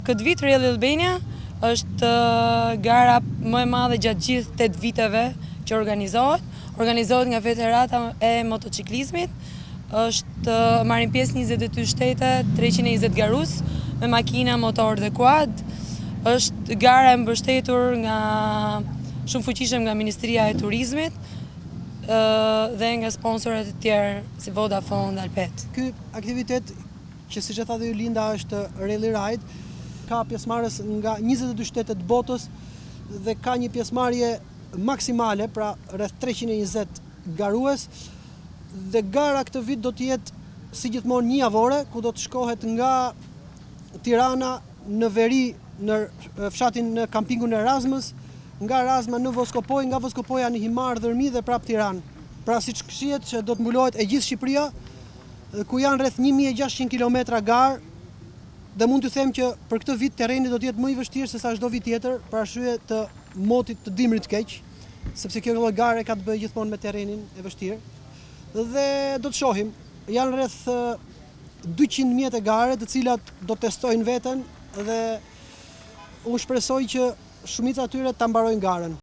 Këtë vit Rally Albania është gara më e madhe gjatë gjithë 8 viteve që organizohet nga Federata e Motociklizmit. Marrin pjesë 22 shtete, 320 garus me makina, motor dhe quad. Është gara e mbështetur nga shumë fuqishëm nga Ministria e Turizmit dhe nga sponsorët e tjerë si Vodafone dhe Alpet. Ky aktivitet që siç e thatë ju Linda është Rally Ride, ka pjesëmarrës nga 22 shtete të botës dhe ka një pjesëmarrje maksimale, pra rreth 320 garues, dhe gara këtë vit do të jetë si gjithmonë një javore, ku do të shkohet nga Tirana në veri në fshatin në kampingun Erasmus, nga Erasma në Voskopoj, nga Voskopoja në Himar, Dhërmi dhe prap Tiranë. Pra siç shihet që do të mbulohet e gjithë Shqipëria, ku janë rreth 1600 kilometra garë, dhe mund të them që për këtë vit terreni do të jetë më i vështirë se sa çdo vit tjetër, për arsye të motit të dimrit keq, sepse kjo lloj gare ka të bëjë gjithmonë me terrenin e vështirë. Dhe do të shohim, janë rreth 200 mjete gare të cilat do testojnë veten dhe unë shpresoj që shumica e tyre ta mbarojnë garen.